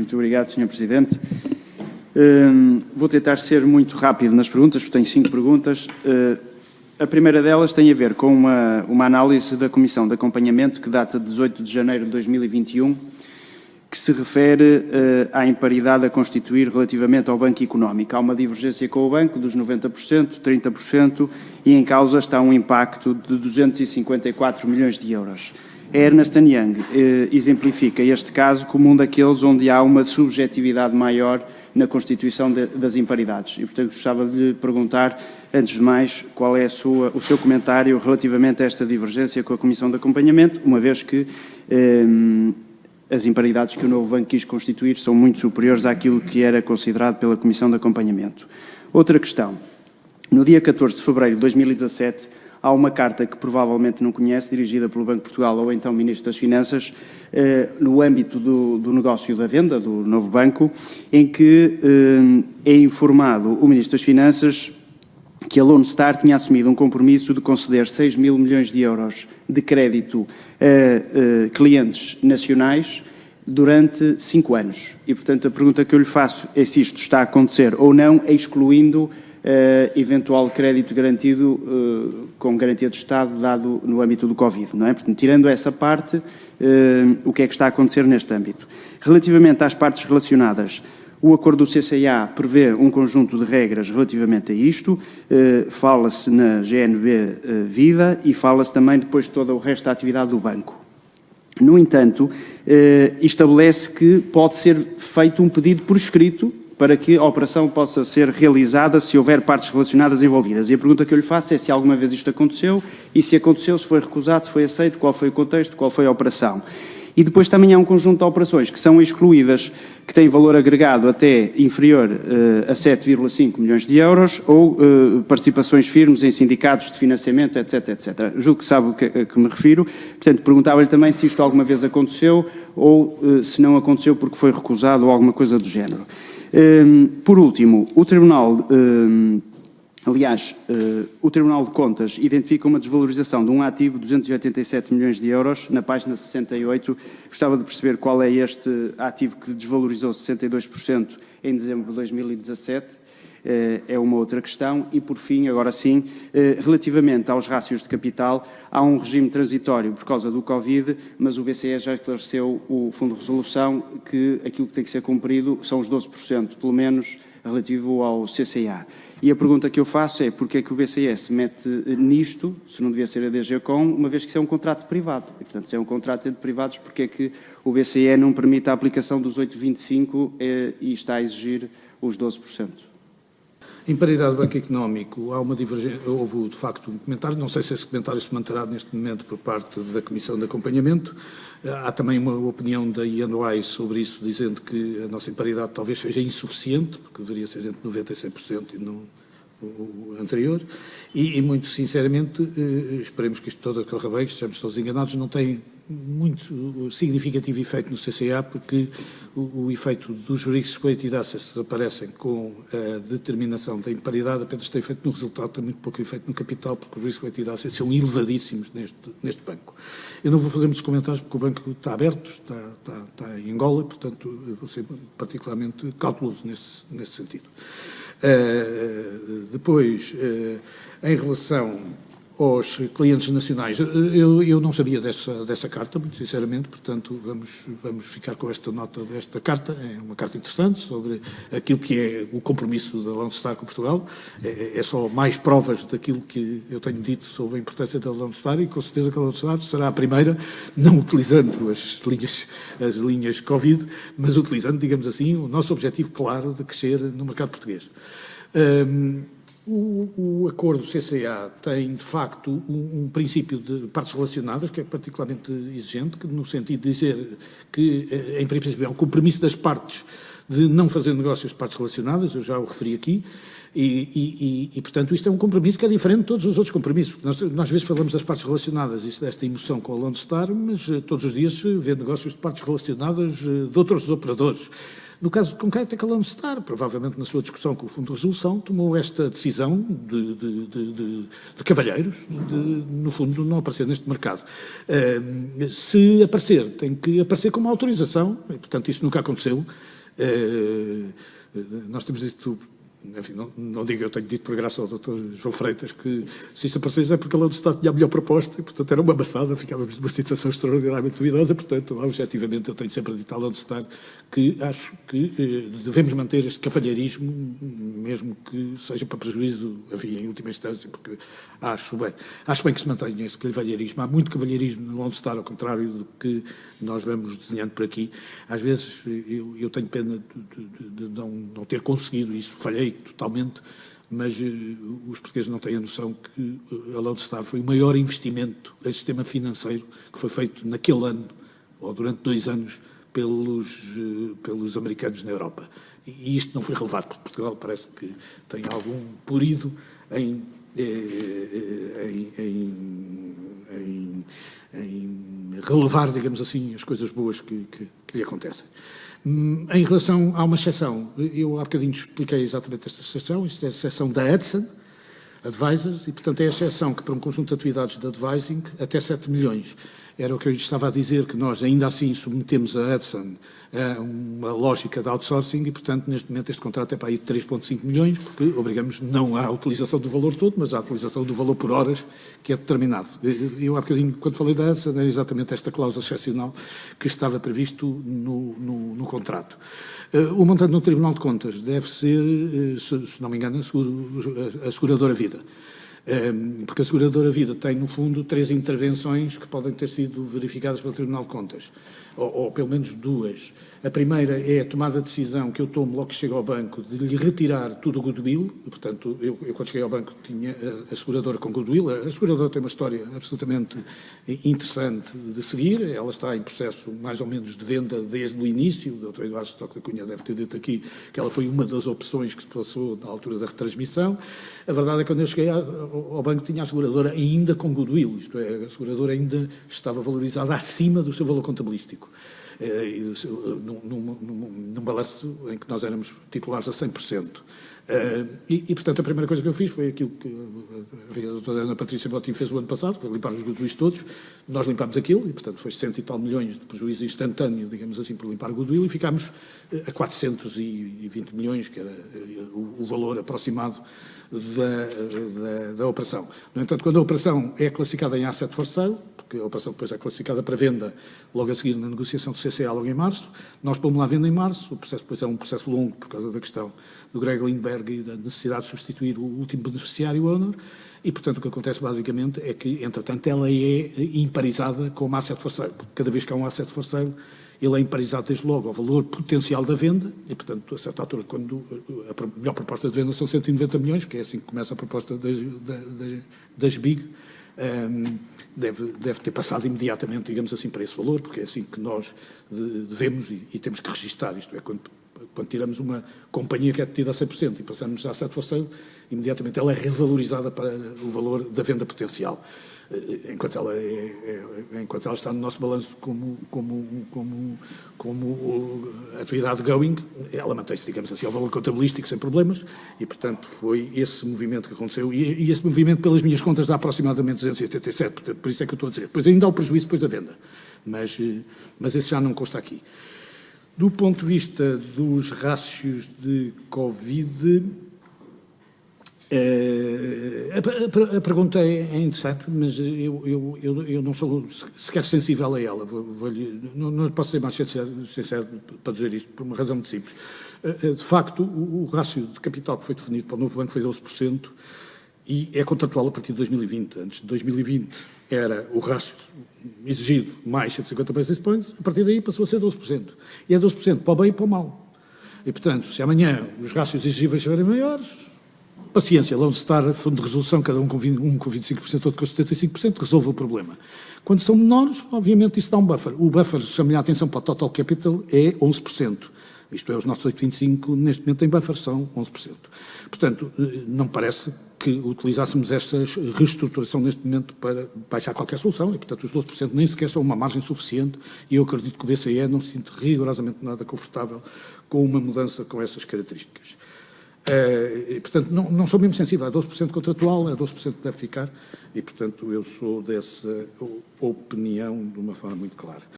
Muito obrigado, Sr. Presidente. Vou tentar ser muito rápido nas perguntas, porque tenho 5 perguntas. A primeira delas tem a ver com uma análise da Comissão de Acompanhamento que data de 18 de janeiro de 2021, que se refere à imparidade a constituir relativamente ao Banco Económico. Há uma divergência com o Banco dos 90%, 30% e em causa está um impacto de 254 milhões de euros. A Ernst & Young exemplifica este caso como um daqueles onde há uma subjetividade maior na constituição das imparidades. E, portanto, gostava de lhe perguntar, antes de mais, qual é o seu comentário relativamente a esta divergência com a Comissão de Acompanhamento, uma vez que as imparidades que o novo banco quis constituir são muito superiores àquilo que era considerado pela Comissão de Acompanhamento. Outra questão. No dia 14 de fevereiro de 2017, há uma carta que provavelmente não conhece, dirigida pelo Banco de Portugal ou então Ministro das Finanças, no âmbito do negócio da venda do novo banco, em que é informado o Ministro das Finanças que a Lone Star tinha assumido um compromisso de conceder 6 mil milhões de euros de crédito a clientes nacionais durante 5 anos. E, portanto, a pergunta que eu lhe faço é se isto está a acontecer ou não, excluindo eventual crédito garantido com garantia de Estado dado no âmbito do Covid, não é? Portanto, tirando essa parte, o que é que está a acontecer neste âmbito? Relativamente às partes relacionadas, o acordo do CCA prevê um conjunto de regras relativamente a isto, fala-se na GNB Vida e fala-se também depois de todo o resto da atividade do banco. No entanto, estabelece que pode ser feito um pedido por escrito para que a operação possa ser realizada se houver partes relacionadas envolvidas. E a pergunta que eu lhe faço é se alguma vez isto aconteceu e se aconteceu, se foi recusado, se foi aceito, qual foi o contexto, qual foi a operação. E depois também há um conjunto de operações que são excluídas, que têm valor agregado até inferior a 7,5 milhões de euros ou participações firmes em sindicatos de financiamento, etc, etc. Julgo que sabe o que me refiro. Portanto, perguntava-lhe também se isto alguma vez aconteceu ou se não aconteceu porque foi recusado ou alguma coisa do género. Por último, o Tribunal de Contas identifica uma desvalorização de um ativo de 287 milhões de euros, na página 68. Gostava de perceber qual é este ativo que desvalorizou 62% em dezembro de 2017. É uma outra questão. E, por fim, agora sim, relativamente aos rácios de capital, há um regime transitório por causa do Covid, mas o BCE já esclareceu o Fundo de Resolução que aquilo que tem que ser cumprido são os 12%, pelo menos, relativo ao CCA. E a pergunta que eu faço é porque é que o BCE se mete nisto, se não devia ser a DGCOM, uma vez que isso é um contrato privado. E, portanto, se é um contrato entre privados, porque é que o BCE não permite a aplicação dos 8,25 e está a exigir os 12%? Em paridade do Banco Económico, há uma divergência, houve de facto um comentário, não sei se esse comentário se manterá neste momento por parte da Comissão de Acompanhamento. Há também uma opinião da INOI sobre isso, dizendo que a nossa imparidade talvez seja insuficiente, porque deveria ser entre 90% e 100% e não o anterior, e muito sinceramente, esperemos que isto todo corra bem, que estejamos todos enganados, não tem muito significativo efeito no CCA, porque o efeito dos riscos weighted assets aparecem com a determinação da imparidade, apenas tem efeito no resultado, tem muito pouco efeito no capital, porque os riscos weighted assets são elevadíssimos neste banco. Eu não vou fazer muitos comentários, porque o banco está aberto, está em Angola, portanto, eu vou ser particularmente cauteloso nesse sentido. Depois, em relação aos clientes nacionais, eu não sabia dessa carta, muito sinceramente, portanto vamos ficar com esta nota desta carta. É uma carta interessante sobre aquilo que é o compromisso da Lone Star com Portugal. É só mais provas daquilo que eu tenho dito sobre a importância da Lone Star, e com certeza que a Lone Star será a primeira, não utilizando as linhas Covid, mas utilizando, digamos assim, o nosso objetivo claro de crescer no mercado português. O acordo CCA tem, de facto, um princípio de partes relacionadas, que é particularmente exigente, no sentido de dizer que, em princípio, é um compromisso das partes de não fazer negócios de partes relacionadas, eu já o referi aqui, e portanto, isto é um compromisso que é diferente de todos os outros compromissos. Nós às vezes falamos das partes relacionadas, isso desta emoção com a Lone Star, mas todos os dias vê negócios de partes relacionadas de outros operadores. No caso concreto é que a Lone Star, provavelmente na sua discussão com o Fundo de Resolução, tomou esta decisão de cavalheiros, no fundo, não aparecer neste mercado. Se aparecer, tem que aparecer com uma autorização, e, portanto, isso nunca aconteceu. Nós temos dito, enfim, não digo, eu tenho dito por graça ao Dr. João Freitas que se isso aparecesse é porque a Lone Star tinha a melhor proposta e, portanto, era uma amassada, ficávamos numa situação extraordinariamente duvidosa. Portanto, objetivamente, eu tenho sempre dito à Lone Star que acho que devemos manter este cavalheirismo, mesmo que seja para prejuízo, enfim, em última instância, porque acho bem que se mantenha esse cavalheirismo. Há muito cavalheirismo na Lone Star, ao contrário do que nós vamos desenhando por aqui. Às vezes eu tenho pena de não ter conseguido isso, falhei totalmente, mas os portugueses não têm a noção que a Lone Star foi o maior investimento em sistema financeiro que foi feito naquele ano, ou durante 2 anos, pelos americanos na Europa. E isto não foi relevado, porque Portugal parece que tem algum purido em relevar, digamos assim, as coisas boas que lhe acontecem. Em relação a uma exceção, eu há bocadinho expliquei exatamente esta exceção, isto é a exceção da Hudson Advisors, e portanto é a exceção que para um conjunto de atividades de advising até 7 milhões. Era o que eu estava a dizer, que nós ainda assim submetemos a Hudson a uma lógica de outsourcing e, portanto, neste momento este contrato é para aí de 3,5 milhões, porque obrigamos não à utilização do valor todo, mas à utilização do valor por horas que é determinado. Eu há bocadinho, quando falei da Hudson, era exatamente esta cláusula excepcional que estava previsto no contrato. O montante no Tribunal de Contas deve ser, se não me engano, a seguradora vida. Porque a seguradora vida tem, no fundo, 3 intervenções que podem ter sido verificadas pelo Tribunal de Contas, ou pelo menos 2. A primeira é a tomada de decisão que eu tomo logo que chego ao banco de lhe retirar tudo o goodwill. Portanto, eu quando cheguei ao banco tinha a seguradora com goodwill. A seguradora tem uma história absolutamente interessante de seguir. Ela está em processo mais ou menos de venda desde o início. O Dr. Eduardo Stock da Cunha deve ter dito aqui que ela foi uma das opções que se passou na altura da retransmissão. A verdade é que quando eu cheguei ao banco tinha a seguradora ainda com goodwill, isto é, a seguradora ainda estava valorizada acima do seu valor contabilístico. Num balanço em que nós éramos titulares a 100%. Portanto, a primeira coisa que eu fiz foi aquilo que a doutora Ana Patrícia Botim fez o ano passado, foi limpar os goodwills todos. Nós limpámos aquilo e, portanto, foi 100 e tal milhões de prejuízo instantâneo, digamos assim, por limpar o goodwill, e ficámos a 420 milhões, que era o valor aproximado da operação. No entanto, quando a operação é classificada em asset for sale, porque a operação depois é classificada para venda logo a seguir na negociação do CCA, logo em março, nós pomos lá a venda em março, o processo depois é um processo longo por causa da questão do Greg Lindbergh e da necessidade de substituir o último beneficiário owner, e portanto o que acontece basicamente é que, entretanto, ela é imparizada com uma asset for sale, porque cada vez que há um asset for sale, ele é imparizado desde logo ao valor potencial da venda e, portanto, a certa altura, quando a melhor proposta de venda são 190 milhões, que é assim que começa a proposta das BIG, deve ter passado imediatamente, digamos assim, para esse valor, porque é assim que nós devemos e temos que registar, isto é, quando tiramos uma companhia que é detida a 100% e passamos a asset for sale, imediatamente ela é revalorizada para o valor da venda potencial. Enquanto ela está no nosso balanço como atividade going, ela mantém-se, digamos assim, ao valor contabilístico sem problemas e, portanto, foi esse movimento que aconteceu e esse movimento, pelas minhas contas, dá aproximadamente 287, portanto, por isso é que eu estou a dizer. Depois ainda há o prejuízo depois da venda, mas esse já não consta aqui. Do ponto de vista dos rácios de Covid, a pergunta é interessante, mas eu não sou sequer sensível a ela. Não posso ser mais sincero para dizer isto, por uma razão muito simples. De facto, o rácio de capital que foi definido para o novo banco foi 12% e é contratual a partir de 2020. Antes de 2020 era o rácio exigido mais 150 basis points, a partir daí passou a ser 12%. E é 12% para o bem e para o mal. E, portanto, se amanhã os rácios exigíveis forem maiores, paciência, Lone Star, fundo de resolução, cada um com 25%, outro com 75%, resolve o problema. Quando são menores, obviamente isso dá um buffer. O buffer, chamo-lhe a atenção para o total capital, é 11%. Isto é, os nossos 8,25 neste momento em buffer são 11%. Portanto, não parece que utilizássemos esta reestruturação neste momento para baixar qualquer solução, e portanto os 12% nem sequer são uma margem suficiente, e eu acredito que o BCE não se sente rigorosamente nada confortável com uma mudança com essas características. E, portanto, não sou mesmo sensível a 12% contratual, é 12% que deve ficar, e portanto eu sou dessa opinião de uma forma muito clara.